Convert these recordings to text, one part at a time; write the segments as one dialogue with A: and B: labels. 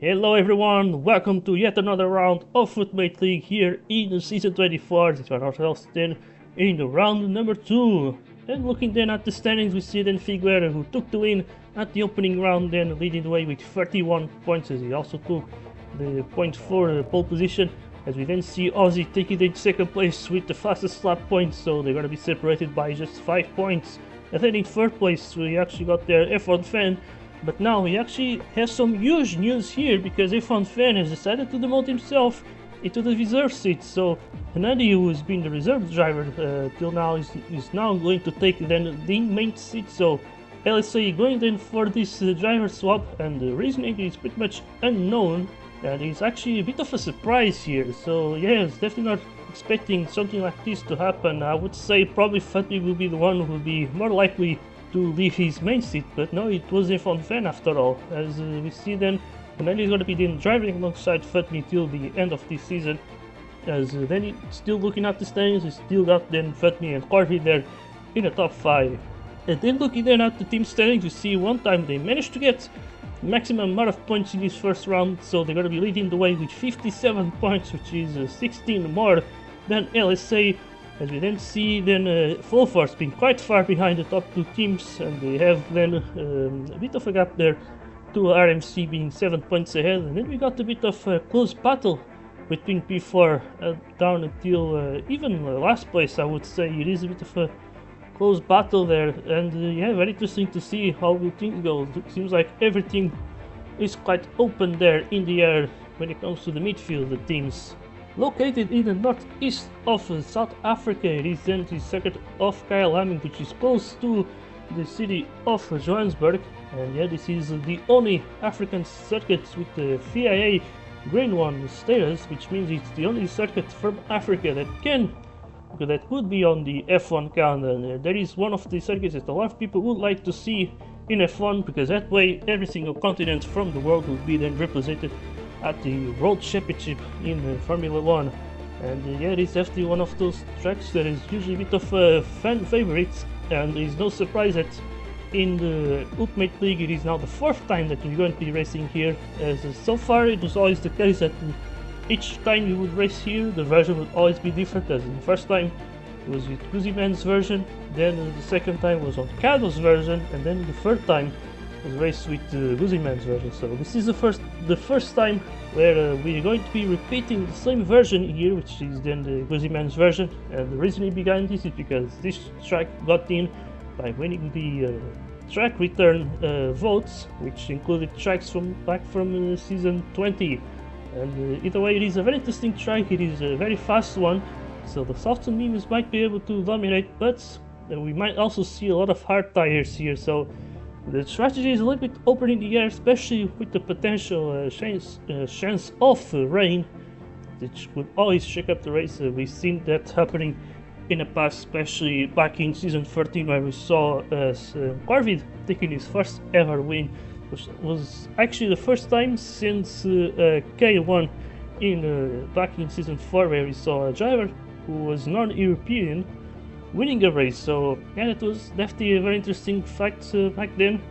A: Hello everyone, welcome to yet another round of Ultimate League here in the Season 24. This one ourselves then in the round number 2. And looking then at the standings, we see then Figueira, who took the win at the opening round, then leading the way with 31 points, as he also took the point for the pole position. As we then see Aussie taking the second place with the fastest lap points, so they're going to be separated by just 5 points. And then in third place, we actually got their F1 fan. But now we actually have some huge news here because F1 Fan has decided to demote himself into the reserve seat. So Hernandi, who has been the reserve driver till now, is now going to take then the main seat. So LSA going then for this driver swap, and the reasoning is pretty much unknown, and it's actually a bit of a surprise here. So yeah, it's definitely not expecting something like this to happen. I would say probably Fatih will be the one who will be more likely to leave his main seat, but no, it was F1 Fan after all. As we see then, Fernando is going to be then driving alongside Fatmi till the end of this season. As then he's still looking at the standings, he's still got then Fatmi and Corby there in the top 5. And then looking then at the team standings, you see one time they managed to get maximum amount of points in this first round, so they're going to be leading the way with 57 points, which is 16 more than LSA. As we then see then Full Force being quite far behind the top 2 teams, and they have then a bit of a gap there to RMC being 7 points ahead. And then we got a bit of a close battle between P4 down until even last place, I would say. It is a bit of a close battle there, and yeah, very interesting to see how will things go. It seems like everything is quite open there in the air when it comes to the midfield, the teams. Located in the northeast of South Africa, it is then the circuit of Kyalami, which is close to the city of Johannesburg. And yeah, this is the only African circuit with the FIA Green 1 status, which means it's the only circuit from Africa that could be on the F1 calendar. And that is one of the circuits that a lot of people would like to see in F1, because that way every single continent from the world will be then represented at the World Championship in Formula 1. And yeah, it is definitely one of those tracks that is usually a bit of a fan favorite, and it's no surprise that in the Ultimate League it is now the 4th time that we're going to be racing here, as so far it was always the case that each time we would race here the version would always be different. As in the first time it was with Guzman's version, then the second time was on Cado's version, and then the third time was raced with Guzman's version. So this is the first time where we're going to be repeating the same version here, which is then the Guzman's version. And the reasoning behind this is because this track got in by winning the track return votes, which included tracks from back from season 20. And either way, it is a very interesting track. It is a very fast one, so the softs and mediums might be able to dominate, but we might also see a lot of hard tires here. So the strategy is a little bit open in the air, especially with the potential chance of rain, which would always shake up the race. We've seen that happening in the past, especially back in season 13, where we saw Corvid taking his first ever win, which was actually the first time since K1 back in season 4, where we saw a driver who was non-European winning a race. So yeah, it was definitely a very interesting fact back then.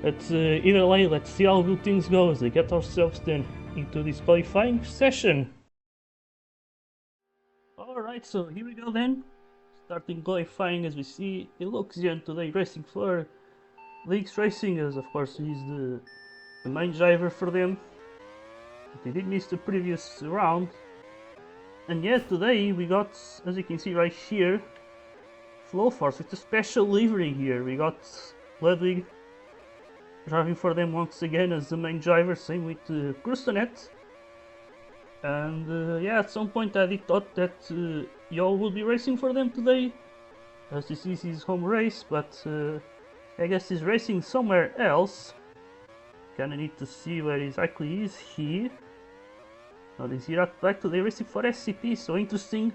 A: But either way, let's see how good things go as they get ourselves then into this qualifying session. Alright, so here we go then. Starting qualifying, as we see Eloxian today racing for Leagues Racing, as of course he's the main driver for them. But he did miss the previous round. And yet today we got, as you can see right here, Flow Force with a special livery here. We got Ludwig driving for them once again as the main driver, same with Krustanet. And yeah, at some point I did thought that Yo will be racing for them today, as this is his home race, but I guess he's racing somewhere else. Kinda need to see where exactly is he. Now this here at back today racing for SCP, so interesting.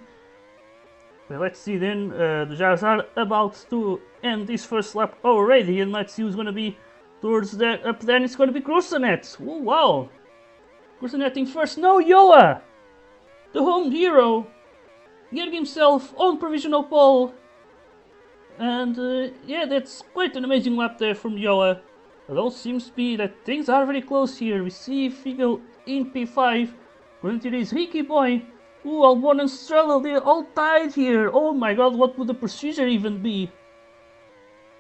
A: Well, let's see then, the drivers are about to end this first lap already, and let's see who's going to be towards there. Up there, and it's going to be Krusanet. Oh, wow! Krusanet in first. No, Yoa! The home hero getting himself on provisional pole. And yeah, that's quite an amazing lap there from Yoa. It all seems to be that things are very close here. We see Figo in P5. Going to this Ricky Boy. Ooh, Albon and Struggle, they're all tied here. Oh my god, what would the procedure even be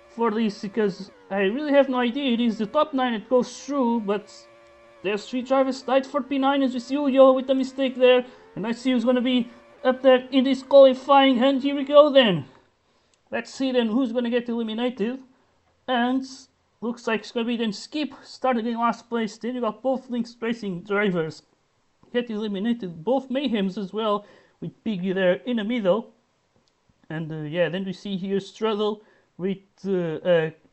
A: for this? Because I really have no idea. It is the top 9 that goes through, but there's 3 drivers tied for P9 as we see Uyo with a mistake there. And I see who's going to be up there in this qualifying. And here we go then. Let's see then who's going to get eliminated. And looks like it's going to be then Skip starting in last place. Then you got both Lynx Racing drivers get eliminated. Both Mayhems as well with Piggy there in the middle. And yeah, then we see here Struggle with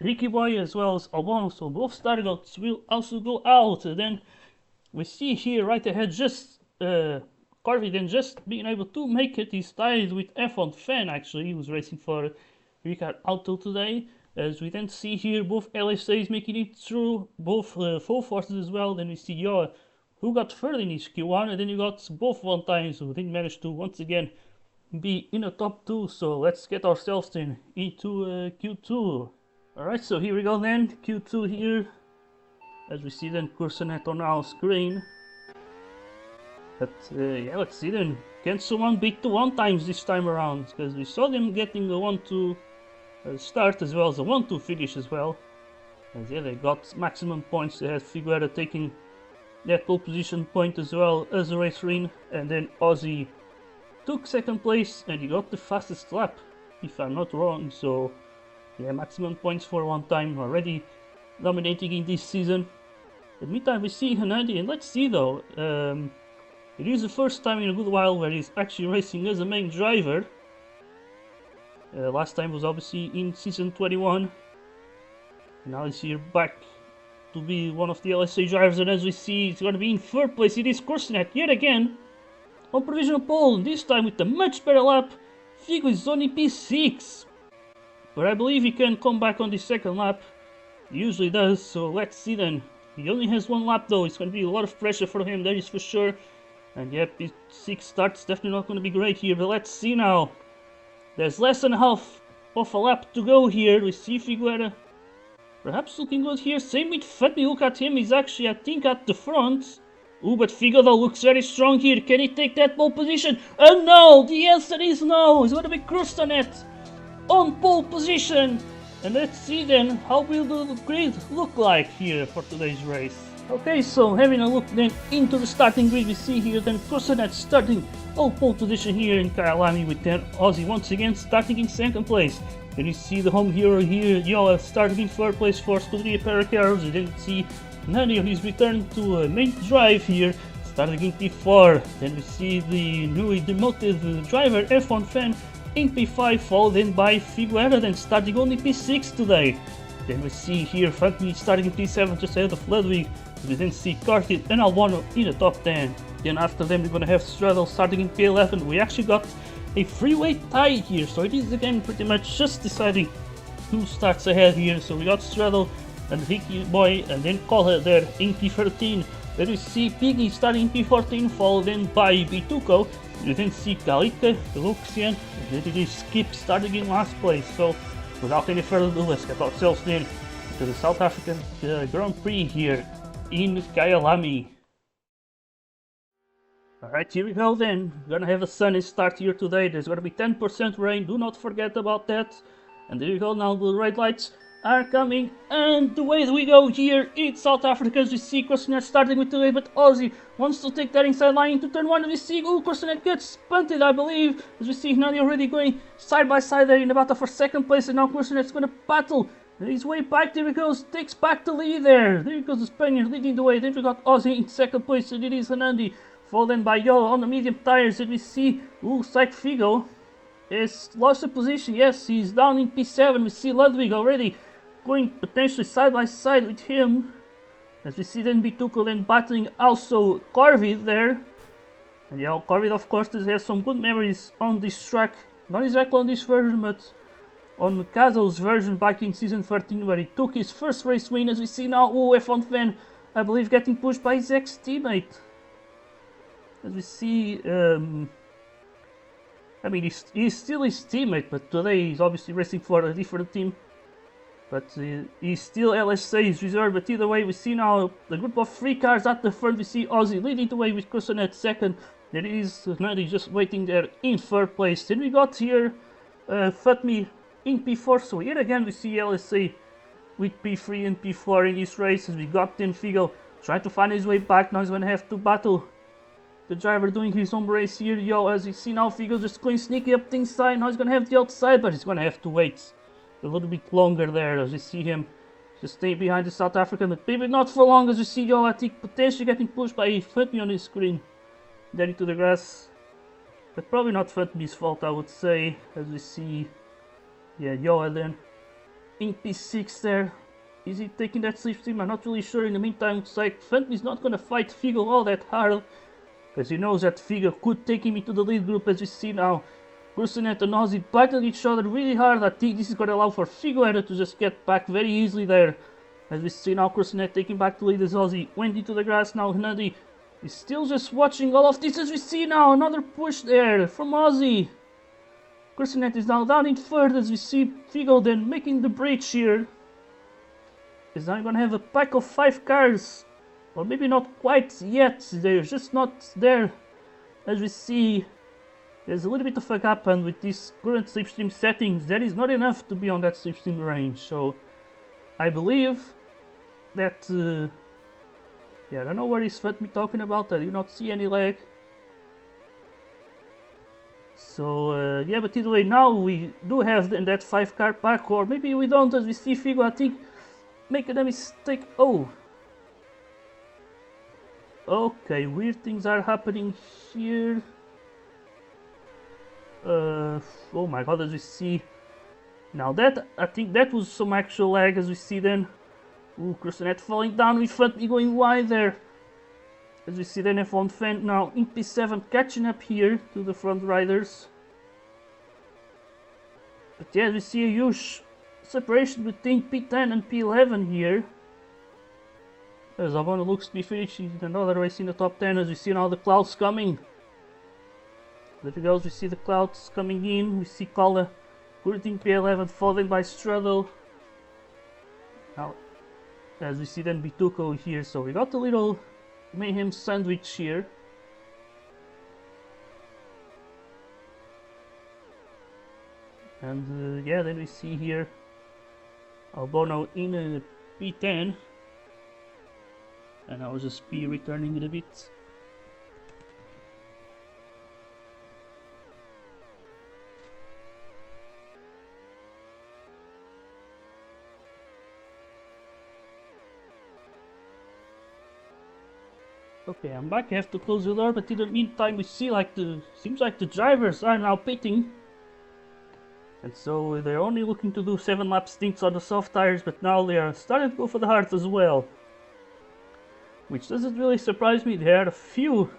A: Ricky Boy as well as Albon. So both starting out will also go out. Then we see here right ahead just Corby then just being able to make it. He's tied with F1 Fan actually. He was racing for Ricard Auto today. As we then see here both LSAs making it through, both full forces as well. Then we see Yo who got third in his Q1, and then you got both one times who didn't manage to once again be in the top 2. So let's get ourselves then into Q2. Alright, so here we go then, Q2 here. As we see then Cursonet on our screen. But yeah, let's see then. Can someone beat the 1 times this time around? Because we saw them getting the 1-2 start as well as the 1-2 finish as well. As yeah, they got maximum points. They had Figueira taking that pole position point as well as the race win. And then Ozzy took 2nd place and he got the fastest lap, if I'm not wrong. So yeah, maximum points for 1 time, already dominating in this season. In the meantime we see Hernandi, and let's see though, it is the first time in a good while where he's actually racing as a main driver. Last time was obviously in season 21. Now he's here back to be one of the LSA drivers, and as we see, it's going to be in 3rd place. It is Corsonet yet again on provisional pole, this time with a much better lap. Figo is only P6, but I believe he can come back on the 2nd lap. He usually does, so let's see then. He only has 1 lap though. It's going to be a lot of pressure for him, that is for sure. And yep, P6 start's definitely not going to be great here, but let's see now. There's less than half of a lap to go here. We see Figueira perhaps looking good here. Same with Fatmi. Look at him. He's actually, I think, at the front. Ooh, but Figo though looks very strong here. Can he take that pole position? Oh no! The answer is no! It's going to be Krustanet on pole position. And let's see then how will the grid look like here for today's race. Okay, so having a look then into the starting grid, we see here then Krustanet starting on pole position here in Kyalami, with then Ozzy once again starting in 2nd place. Then you see the home hero here, Yoa, starting in 3rd place for Scuderia Paracaros. You didn't see Nani on his return to main drive here, starting in P4. Then we see the newly demoted driver F1 Fan in P5, followed in by Figueira, then starting only P6 today. Then we see here Fatmi starting in P7 just ahead of Ludwig. We then see Cartit and Albano in the top 10. Then after them we're gonna have Straddle starting in P11. We actually got a freeway tie here, so it is again pretty much just deciding who starts ahead here. So we got Straddle and Ricky Boy, and then Colhead there in P13. Then we see Piggy starting in P14, followed in by Bituko. You then see Kalika, Luxian, and then it is Skip starting in last place. So without any further ado, let's get ourselves in to the South African Grand Prix here in Kyalami. Alright, here we go then. We're gonna have a sunny start here today. There's gonna be 10% rain, do not forget about that. And there you go, now the red lights are coming, and the way that we go here in South Africa, as we see Corsonet starting with the lead, but Ozzy wants to take that inside line into turn 1, and we see Corsonet gets punted, I believe, as we see Nani already going side by side there in the battle for 2nd place, and now Corsonet's going to battle his way back. There he goes, takes back the lead there. There he goes, the Spaniard leading the way. Then we got Ozzy in 2nd place, and it is Anandi, followed then by Yo on the medium tires, and we see looks like Figo has lost the position. Yes, he's down in P7. We see Ludwig already going potentially side by side with him, as we see then Bituko then battling also Corvid there. And yeah, Corvid of course does have some good memories on this track, not exactly on this version but on Kazo's version back in season 13, where he took his first race win. As we see now, F1 Fan, I believe, getting pushed by his ex-teammate. As we see, I mean, he's still his teammate, but today he's obviously racing for a different team. But he's still LSA's reserve. But either way, we see now the group of 3 cars at the front. We see Aussie leading the way with Kusanet second. There is Nutty just waiting there in third place. Then we got here Fatmi in P4. So here again we see LSA with P3 and P4 in this race. As we got then Figo trying to find his way back. Now he's going to have to battle the driver doing his own race here. Yo, as you see now Figo just going sneaky up the inside. Now he's going to have the outside, but he's going to have to wait a little bit longer there, as we see him just stay behind the South African, but maybe not for long, as we see Yo, I think potentially getting pushed by Fatmi on his screen there into the grass, but probably not Fatmi's fault, I would say, as we see, yeah, Yo, then in P6 there. Is he taking that slipstream? I'm not really sure. In the meantime, it's like Fatmi's not going to fight Figo all that hard, because he knows that Figo could take him into the lead group, as we see now. Kursanet and Aussie battling each other really hard. I think this is going to allow for Figueroa to just get back very easily there. As we see now Kursanet taking back the lead as Aussie went into the grass. Now Nutty is still just watching all of this, as we see now another push there from Aussie. Kursanet is now down in third, as we see Figo then making the bridge here. Is now going to have a pack of 5 cars. Or maybe not quite yet. They're just not there, as we see. There's a little bit of a gap, and with these current slipstream settings, that is not enough to be on that slipstream range. So I believe that, yeah, I don't know what is Fatmi talking about. I do not see any lag. So yeah, but either way, now we do have that 5 car pack, or maybe we don't, as we see Figo, I think, making a mistake. Oh, okay, weird things are happening here. Oh my god, as we see now that, I think that was some actual lag, as we see then. Ooh, Kursanet falling down with Fatmi going wide there. As we see then F1 Fent now in P7 catching up here to the front riders. But yeah, we see a huge separation between P10 and P11 here. As Albano looks to be finishing another race in the top 10, as we see now the clouds coming. There he goes, we see the clouds coming in, we see Kala currently P11 followed by Straddle. Now, as we see then Bituko here, so we got a little mayhem sandwich here. And yeah, then we see here Albono in P10. And I'll just be returning it a bit. Okay, I'm back. I have to close the door, but in the meantime, we see like seems like the drivers are now pitting, and so they're only looking to do 7 lap stints on the soft tires, but now they are starting to go for the hard as well, which doesn't really surprise me. There are a few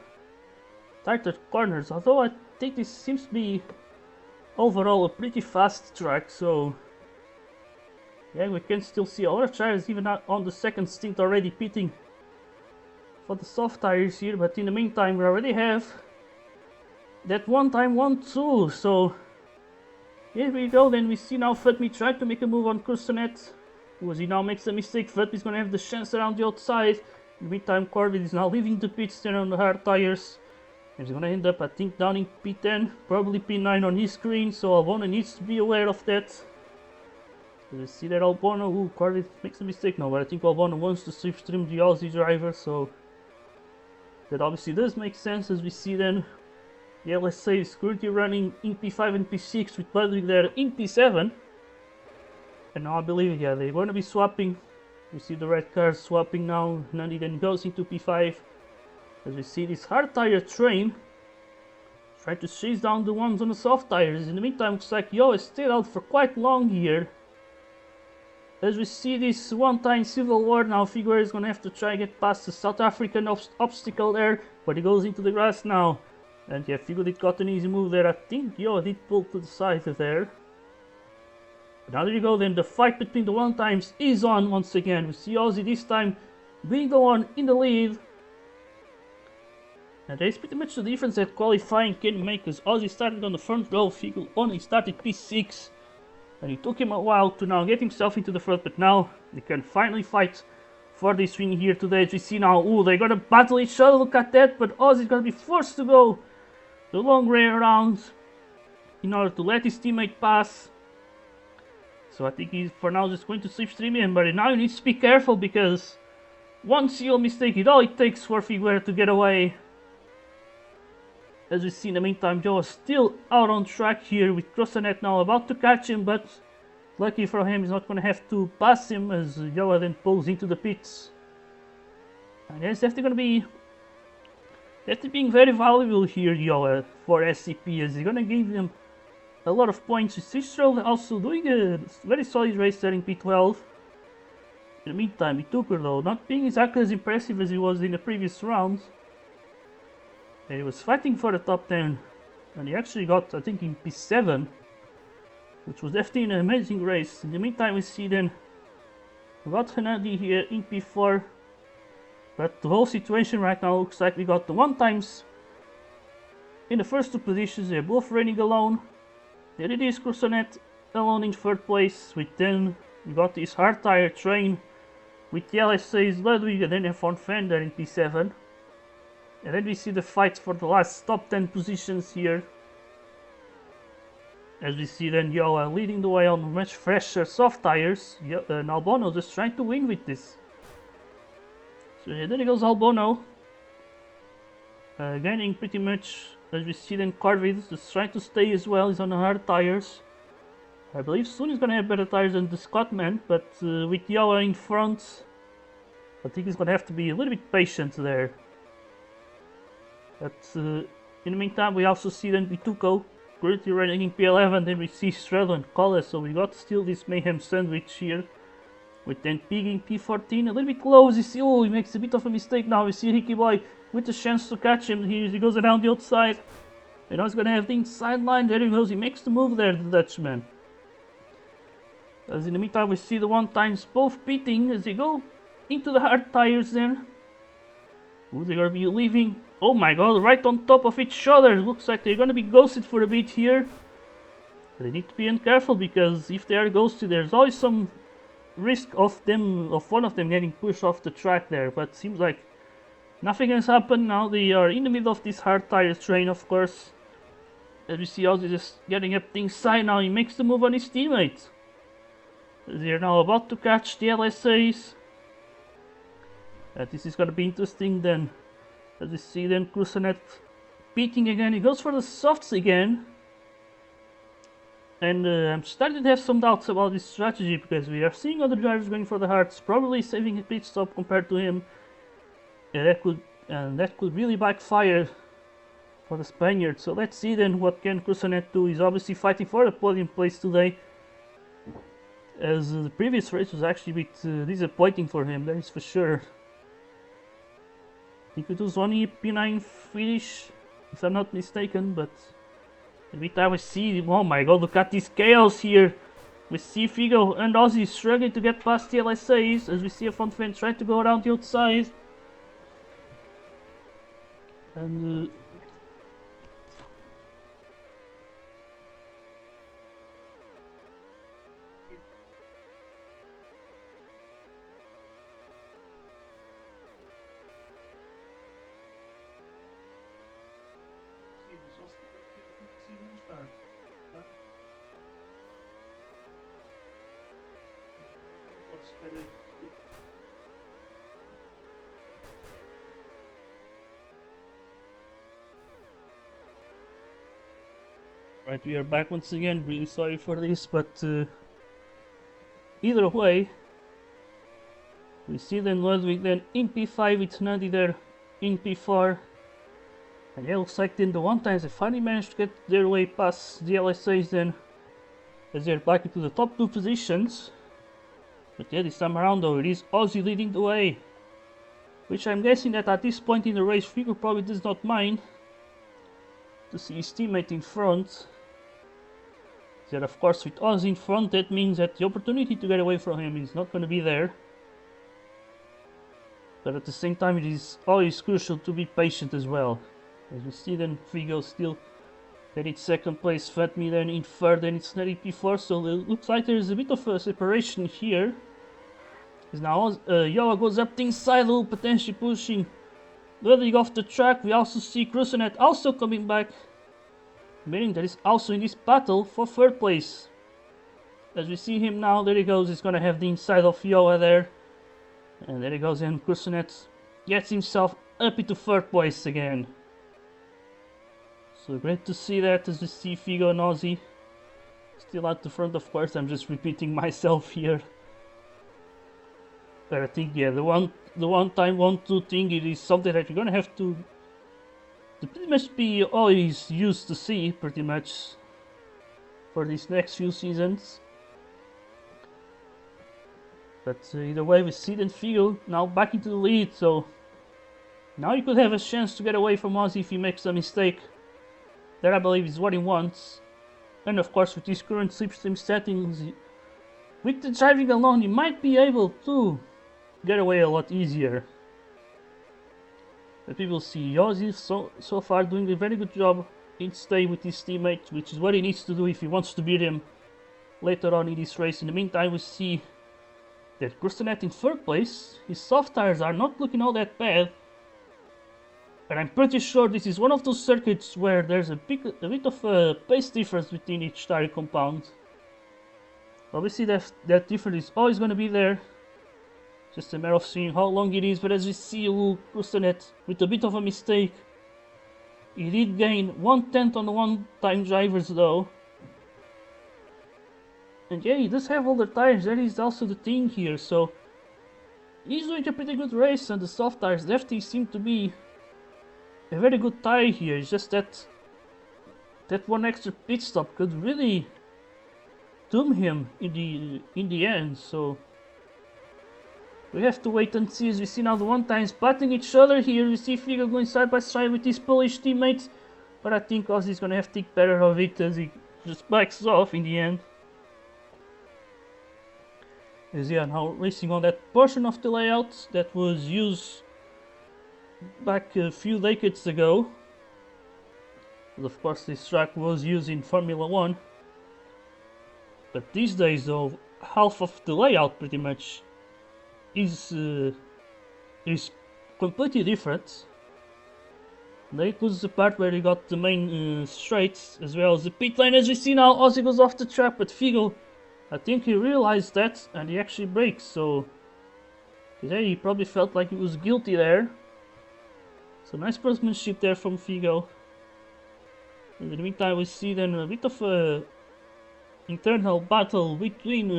A: tighter corners, although I think this seems to be overall a pretty fast track. So yeah, we can still see a lot of drivers even on the second stint already pitting for the soft tires here, but in the meantime we already have that 1x1-2, so here we go. Then we see now Fatmi trying to make a move on Kursanet, who as he now makes a mistake, Fatmi's gonna have the chance around the outside. In the meantime, Corbett is now leaving the pits there on the hard tires, and he's gonna end up, I think, down in P10, probably P9 on his screen, so Albona needs to be aware of that. So we see that Albona, ooh, Corbett makes a mistake now, but I think Albona wants to slipstream the Aussie driver, so that obviously does make sense. As we see then the LSA is currently running in P5 and P6 with Ludwig there in P7, and now I believe, yeah, they're going to be swapping. We see the red cars swapping now. Nandi then goes into P5, as we see this hard tire train trying to chase down the ones on the soft tires. In the meantime, looks like Yo is stayed out for quite long here. As we see this one-time civil war now, Figueroa is going to have to try and get past the South African obstacle there, but he goes into the grass now. And yeah, Figueroa did got an easy move there. I think Yo did pull to the side of there. But now there you go then, the fight between the one-times is on once again. We see Aussie this time being the one in the lead. And that's pretty much the difference that qualifying can make, as Aussie started on the front row, Figueroa only started P6. And it took him a while to now get himself into the front, but now they can finally fight for this win here today. As we see now, oh, they're gonna battle each other, look at that, but Ozzy's gonna be forced to go the long way around in order to let his teammate pass. So I think he's for now just going to slipstream in, but now he needs to be careful because one seal mistake is all it takes for Figueroa to get away. As we see in the meantime, Joe is still out on track here with Crossanet now about to catch him, but lucky for him he's not going to have to pass him as Joa then pulls into the pits. And that's definitely being very valuable here, Joa, for SCP, as he's going to give him a lot of points. Cistro also doing a very solid race there in P12. In the meantime, Ituker though, not being exactly as impressive as he was in the previous rounds. And he was fighting for the top 10, and he actually got, I think, in P7, which was definitely an amazing race. In the meantime, we see then we got Hennady here in P4, but the whole situation right now looks like we got the one times in the first two positions. They're both running alone. There it is, Crossanet alone in third place. With then we got this hard tire train with the LSA's Ludwig and then a Von Fender in P7. And then we see the fight for the last top 10 positions here. As we see then Joa leading the way on much fresher soft tires. And Albono just trying to win with this. So yeah, there goes Albono. Gaining pretty much, as we see then Corvid just trying to stay as well. He's on the hard tires. I believe soon he's going to have better tires than the Scottman. But with Joa in front, I think he's going to have to be a little bit patient there. But in the meantime, we also see then Vituko currently running in P11. Then we see Strelo and Colles, so we got still this mayhem sandwich here. With then Pig in P14, a little bit close. You see, oh, he makes a bit of a mistake now. We see Ricky Boy with a chance to catch him. Here he goes around the outside. And now he's gonna have the inside line. There he goes. He makes the move there, the Dutchman. As in the meantime, we see the one times both pitting as they go into the hard tires then. Ooh, they're gonna be leaving. Oh my god, right on top of each other. Looks like they're gonna be ghosted for a bit here. They need to be careful because if they are ghosted, there's always some risk of one of them getting pushed off the track there. But seems like nothing has happened. Now they are in the middle of this hard tires train, of course. As we see Ozzy just getting up the inside now. He makes the move on his teammates. They're now about to catch the LSAs. This is gonna be interesting then. As we see then Crossanet beating again. He goes for the softs again. And I'm starting to have some doubts about this strategy because we are seeing other drivers going for the hards, probably saving a pit stop compared to him. And that could really backfire for the Spaniard. So let's see then what can Crossanet do. He's obviously fighting for the podium place today, as the previous race was actually a bit disappointing for him, that is for sure. I think it was only a P9 finish, if I'm not mistaken, but every time we see, oh my god, look at this chaos here. We see Figo and Ozzy struggling to get past the LSAs, as we see a front fan trying to go around the outside. And right, we are back once again. Really sorry for this, but either way, we see then Ludwig then in P5, it's Nadi there in P4. And it looks like then the one times they finally managed to get their way past the LSAs then, as they're back into the top 2 positions. But yeah, this time around though, it is Ozzy leading the way. Which I'm guessing that at this point in the race, Figo probably does not mind to see his teammate in front. That of course with Ozzy in front, that means that the opportunity to get away from him is not going to be there. But at the same time, it is always crucial to be patient as well. As we see then Figo still Then it's second place, Fatmi then in third, and it's Netty P4, so it looks like there's a bit of a separation here. Because now Yoa goes up the inside, little potentially pushing Ludwig off the track. We also see Krusenet also coming back, meaning that he's also in this battle for third place. As we see him now, there he goes, he's gonna have the inside of Yoa there. And there he goes, and Krusenet gets himself up into third place again. So great to see that, as we see Figo and Ozzy still at the front. Of course, I'm just repeating myself here. But I think, yeah, the one time 1-2 thing, it is something that you're gonna have to pretty much be always used to see, pretty much, for these next few seasons. But either way, we see then Figo now back into the lead, so now he could have a chance to get away from Ozzy if he makes a mistake. That, I believe, is what he wants. And of course, with his current slipstream settings, with the driving alone, he might be able to get away a lot easier. But we will see. Ozzy so far doing a very good job in stay with his teammates, which is what he needs to do if he wants to beat him later on in this race. In the meantime, we see that Krusenet in third place. His soft tires are not looking all that bad. And I'm pretty sure this is one of those circuits where there's a bit of a pace difference between each tire compound. Obviously that difference is always going to be there. Just a matter of seeing how long it is. But as we see Krusenet with a bit of a mistake, he did gain 1/10 on the one-time drivers though. And yeah, he does have all the tires, that is also the thing here, so he's doing a pretty good race, and the soft tires definitely seem to be a very good tire here. It's just that one extra pit stop could really doom him in the end, so we have to wait and see. As we see now the one-times battling each other here. We see Figo going side by side with his Polish teammates, but I think Ozzy's gonna have to take better of it as he just backs off in the end. As yeah, now racing on that portion of the layout that was used back a few decades ago. And of course this track was used in Formula 1. But these days though, half of the layout pretty much is completely different. And that includes the part where you got the main straights as well as the pit lane. As we see now, Ozzy goes off the track, but Figo, I think he realized that and he actually brakes, so yeah, he probably felt like he was guilty there. So nice sportsmanship there from Figo. In the meantime, we see then a bit of a internal battle between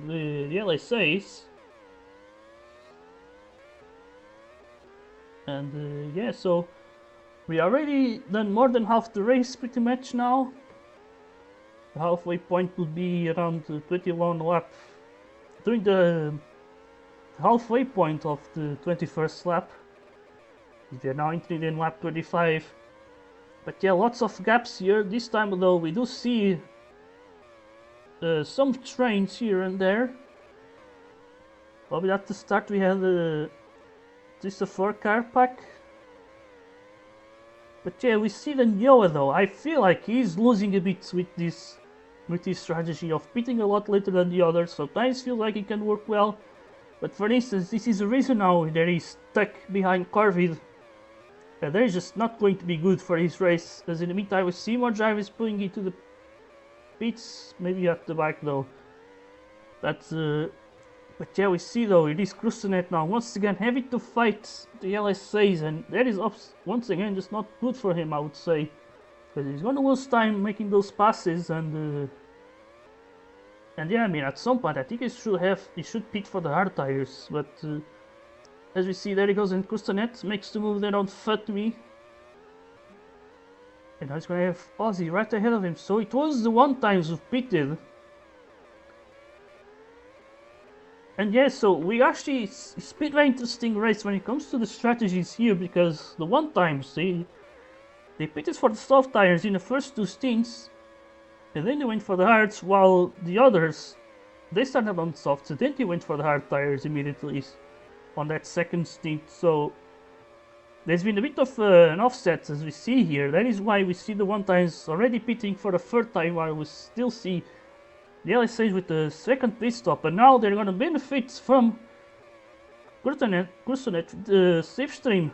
A: the LSAs. And yeah, so we already done more than half the race pretty much now. The halfway point would be around 21 lap. During the halfway point of the 21st lap. We are now entering in lap 25. But yeah, lots of gaps here. This time though, we do see some trains here and there. Probably at the start we had just a 4-car pack. But yeah, we see the Yoa though. I feel like he's losing a bit with this strategy of pitting a lot later than the others. Sometimes feels like it can work well. But for instance, this is a reason now that he's stuck behind Corvid. And that is just not going to be good for his race. As in the meantime, we see more drivers pulling into the pits. Maybe at the back though. But yeah, we see though, it is Krusenet now once again having to fight the LSAs, and that is once again just not good for him, I would say, because he's gonna lose time making those passes, and yeah, I mean at some point I think he should pit for the hard tires, but as we see, there he goes, and Krusenet makes the move there on Fatmi, and now he's gonna have Ozzy right ahead of him. So it was the one-times who pitted. And yeah, so we actually, it's been a very interesting race when it comes to the strategies here, because the one-times, they pitted for the soft tires in the first two stints, and then they went for the hards, while the others, they started on softs, and then they went for the hard tires immediately on that second stint. So there's been a bit of an offset as we see here. That is why we see the one times already pitting for the third time, while we still see the LSAs with the second pit stop, and now they're gonna benefit from Kursanet the safe stream.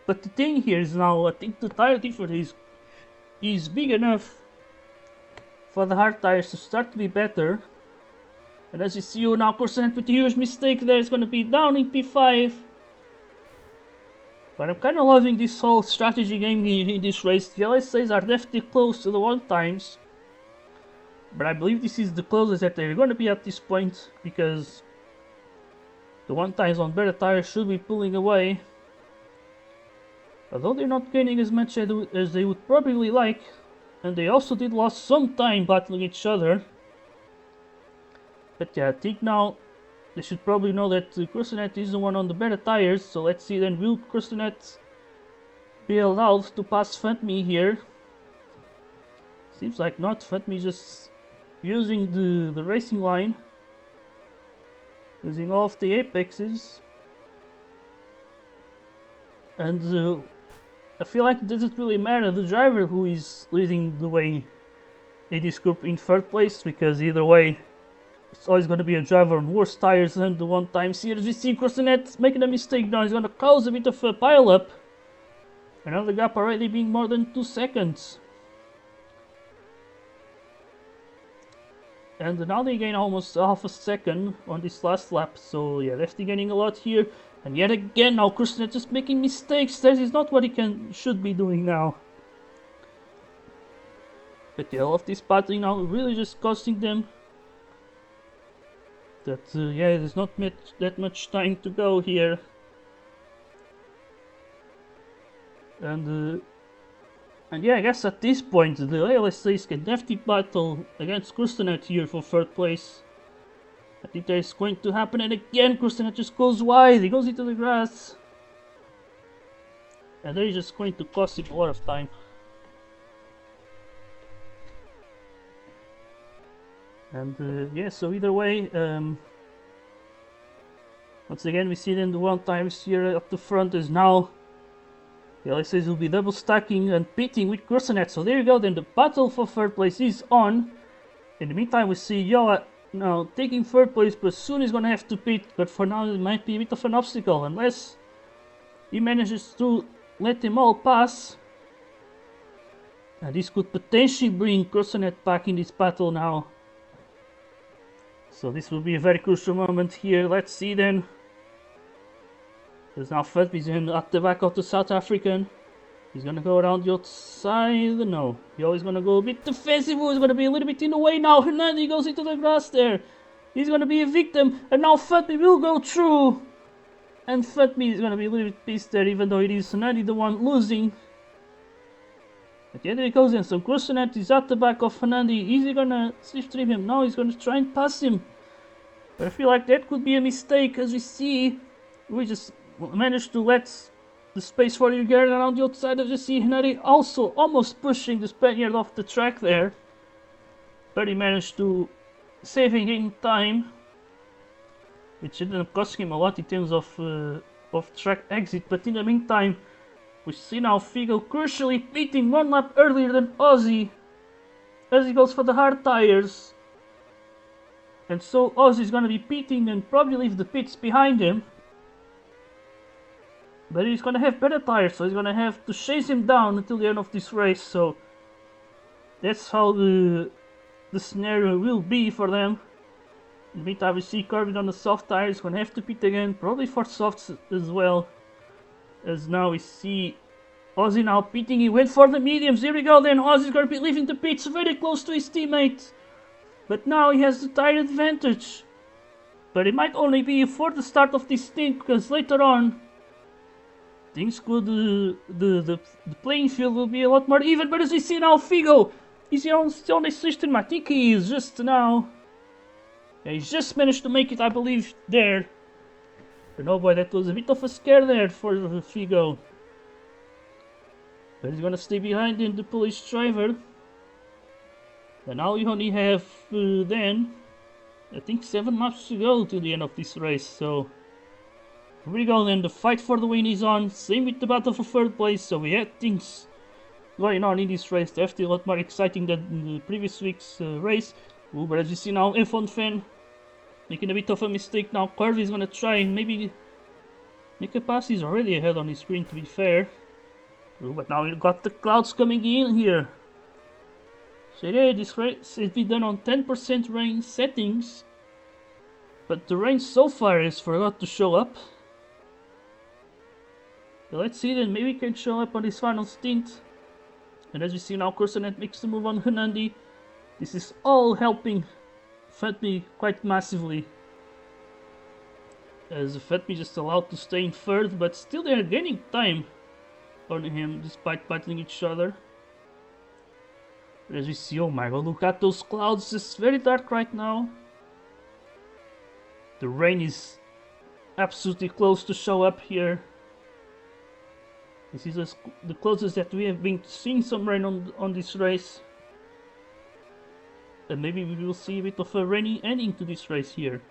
A: But the thing here is now, I think the tire difference is big enough for the hard tires to start to be better. And as you see now, Kursanet with a huge mistake there is gonna be down in P5. But I'm kind of loving this whole strategy game in this race. The LSAs are definitely close to the one times, but I believe this is the closest that they're going to be at this point, because the one times on better tires should be pulling away. Although they're not gaining as much as they would probably like, and they also did lose some time battling each other. But yeah, I think now they should probably know that Kursanet is the one on the better tires, so let's see then, will Kursanet be allowed to pass Fantme here? Seems like not. Fantme just using the racing line, using all of the apexes, and I feel like it doesn't really matter the driver who is leading the way in this group in third place, because either way it's always going to be a driver on worse tires than the one times here. As we see Kursanet making a mistake now, he's going to cause a bit of a pile up. Another gap already being more than 2 seconds. And now they gain almost half a second on this last lap, so yeah, definitely gaining a lot here. And yet again now Kursanet just making mistakes. This is not what he should be doing now. But yeah, all of this battling now really just costing them. That yeah, there's not that much time to go here, and yeah, I guess at this point the LSAs can definitely battle against Kursanet here for third place. I think that is going to happen, and again Kursanet just goes wide, he goes into the grass, and that is just going to cost him a lot of time. And yeah, so either way, once again we see then the one times here up the front is now the LSAs will be double stacking and pitting with Kursanet. So there you go, then the battle for third place is on. In the meantime we see Yoa now taking third place, but soon he's gonna have to pit, but for now it might be a bit of an obstacle unless he manages to let them all pass. And this could potentially bring Kursanet back in this battle now. So this will be a very crucial moment here. Let's see then. There's now Fantme at the back of the South African. He's gonna go around the outside. No, he's always gonna go a bit defensive. He's gonna be a little bit in the way now. Hernandi goes into the grass there. He's gonna be a victim, and now Fantme will go through. And Fantme is gonna be a little bit pissed there, even though it is Hernandi the one losing. But yeah, there he goes then. So Kursanet is at the back of Hernandi. Is he gonna slipstream him? No, he's gonna try and pass him. But I feel like that could be a mistake, as we see. We just managed to let the space for Ugaren around the outside. As you see, Hernandi also almost pushing the Spaniard off the track there. But he managed to saving him time, which ended up costing him a lot in terms of track exit. But in the meantime, we see now Figo crucially pitting 1 lap earlier than Ozzy, as he goes for the hard tires. And so Ozzy is going to be pitting and probably leave the pits behind him. But he's going to have better tires, so he's going to have to chase him down until the end of this race. So that's how the scenario will be for them. In the meantime, we see Corbin on the soft tires, going to have to pit again, probably for softs as well. As now we see Ozzy now pitting. He went for the mediums. Here we go then. Ozzy's going to be leaving the pits very close to his teammate. But now he has the tire advantage. But it might only be for the start of this stint, because later on things could, the playing field will be a lot more even. But as we see now, Figo, is he still on the system? I think he is just now. Yeah, he's just managed to make it, I believe, there. But oh boy, that was a bit of a scare there for Figo. But he's gonna stay behind in the Polish driver. And now we only have then, I think 7 laps to go to the end of this race. So Here we go then, the fight for the win is on. Same with the battle for third place, so we had things going on in this race. Definitely a lot more exciting than in the previous week's race. Ooh, but as you see now, F1 fan making a bit of a mistake now. Corby is gonna try and maybe make a pass. He's already ahead on his screen, to be fair. Ooh, but now we've got the clouds coming in here. So yeah, this race has been done on 10% rain settings. But the rain so far has forgot to show up. So let's see then, maybe it can show up on his final stint. And as you see now, Corsonet makes the move on Hunandi. This is all helping Fatmi quite massively. As Fatmi just allowed to stay in third, but still they are gaining time on him despite battling each other. But as we see, oh my god, look at those clouds, it's very dark right now. The rain is absolutely close to show up here. This is the closest that we have been seeing some rain on this race. And maybe we will see a bit of a rainy ending to this race here.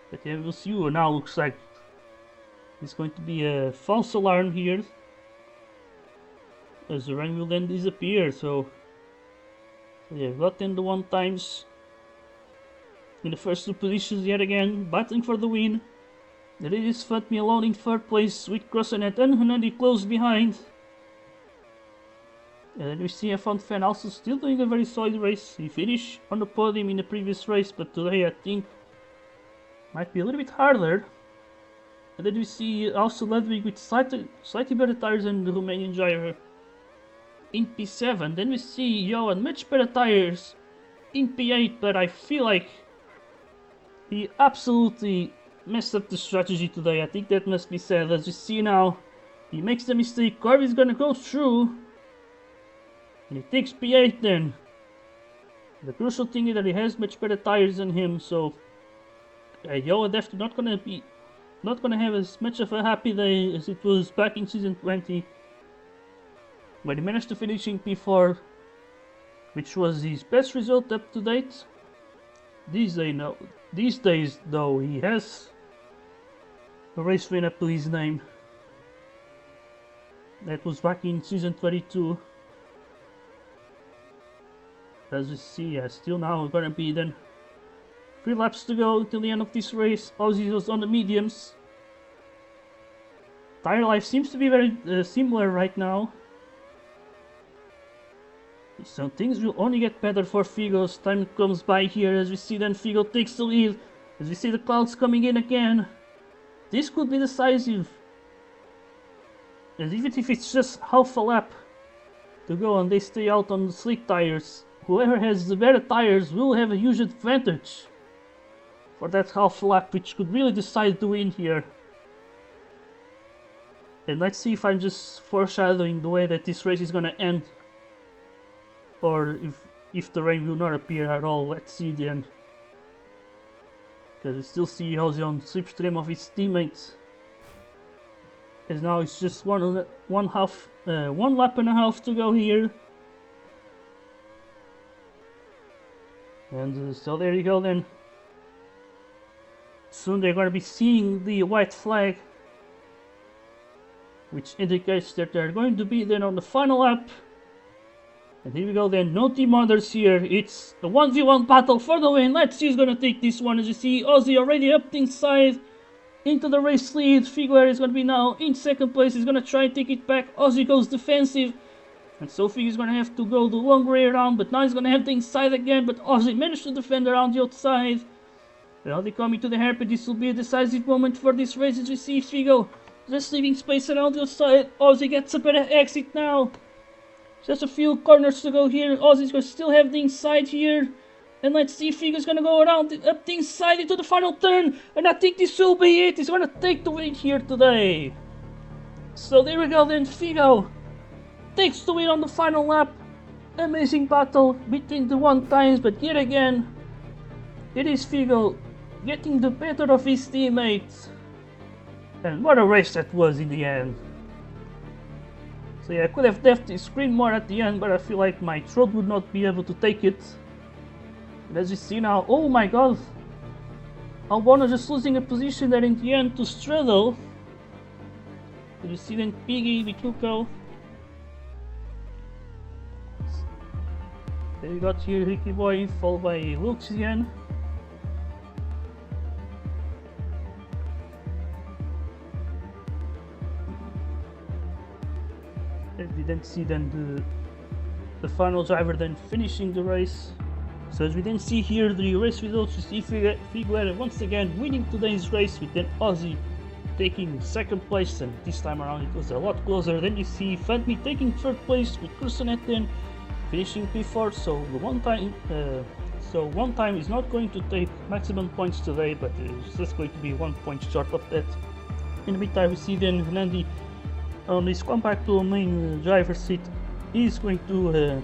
A: But yeah, we'll see. Now looks like it's going to be a false alarm here, as the rain will then disappear. So yeah, we've got then the 1 times in the first 2 positions yet again, battling for the win. There it is Fatmi alone in third place with Crossonet and Hunandi close behind. And then we see F1 fan also still doing a very solid race. He finished on the podium in the previous race, but today I think might be a little bit harder. And then we see also Ludwig with slightly better tires than the Romanian driver in P7. Then we see Johan much better tires in P8, but I feel like he absolutely messed up the strategy today. I think that must be said. As you see now, he makes the mistake. Corby's gonna go through, and he takes P8 then. The crucial thing is that he has much better tires than him, so Johan definitely not gonna have as much of a happy day as it was back in season 20, when he managed to finish in P4, which was his best result up to date. These days though, he has a race win up to his name. That was back in season 22. As you see, still now gonna be then 3 laps to go till the end of this race. Ozzy was on the mediums. Tire life seems to be very similar right now. So things will only get better for Figo as time comes by here. As we see then Figo takes the lead. As we see the clouds coming in again. This could be decisive. And even if it's just half a lap to go and they stay out on the slick tires, whoever has the better tires will have a huge advantage for that half lap, which could really decide the win here. And let's see if I'm just foreshadowing the way that this race is gonna end, or if the rain will not appear at all. Let's see then, because we still see Ozzy on slipstream of his teammates. As now it's just one lap and a half to go here. And so there you go then. Soon they're going to be seeing the white flag, which indicates that they're going to be then on the final lap. And here we go then, no team orders here. It's a 1v1 battle for the win. Let's see who's going to take this one. As you see, Ozzy already up inside into the race lead. Figueroa is going to be now in second place. He's going to try and take it back. Ozzy goes defensive. And Sophie is going to have to go the long way around, but now he's going to have the inside again. But Ozzy managed to defend around the outside. Now they coming to the hairpin. This will be a decisive moment for this race. As we see Figo just leaving space around the outside. Ozzy gets a better exit now. Just a few corners to go here. Ozzy's going to still have the inside here. And let's see if Figo's going to go around up the inside into the final turn. And I think this will be it. He's going to take the win here today. So there we go then. Figo takes the win on the final lap. Amazing battle between the 1 times. But yet again, it is Figo getting the better of his teammates. And what a race that was in the end. So yeah, I could have definitely screamed more at the end, but I feel like my throat would not be able to take it. And as you see now, oh my god, Albano just losing a position there in the end to Straddle. You see then Piggy, Vituko. Then we got here Ricky Boy followed by Luxian. And we then see then the final driver then finishing the race. So as we then see here the race results, we see Figueira once again winning today's race, with then Ozzy taking second place, and this time around it was a lot closer. Then you see Fantme taking third place, with Kursanet then finishing P4. So the one time is not going to take maximum points today, but it's just going to be 1 point short of that. In the meantime, we see then Nandi on his compact to main driver's seat is going to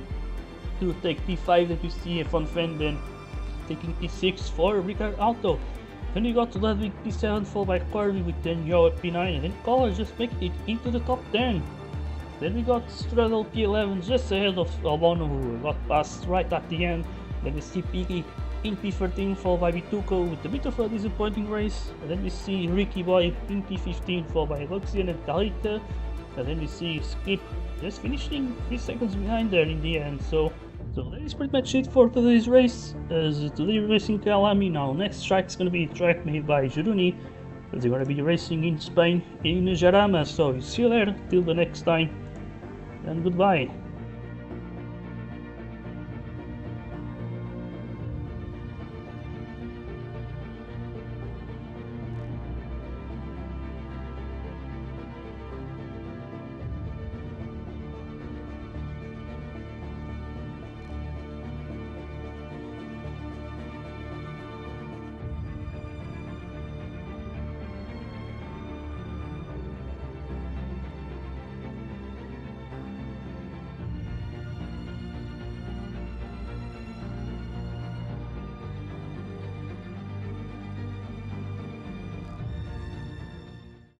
A: take P5, that you see Van Ven then taking P6 for Ricard Alto. Then you got Ludwig P7 followed by Corby with then Yo at P9, and then Collar just making it into the top 10. Then we got Straddle P11 just ahead of Albano, who got passed right at the end. Then we see Piggy in P13 followed by Vituko with a bit of a disappointing race. And then we see Ricky Boy in P15 followed by Luxian and Talita. And then we see Skip just finishing 3 seconds behind there in the end. So that is pretty much it for today's race. As today we're racing Calami. Now next track is going to be a track made by Juruni, as they're going to be racing in Spain in Jarama. So see you there till the next time, and goodbye.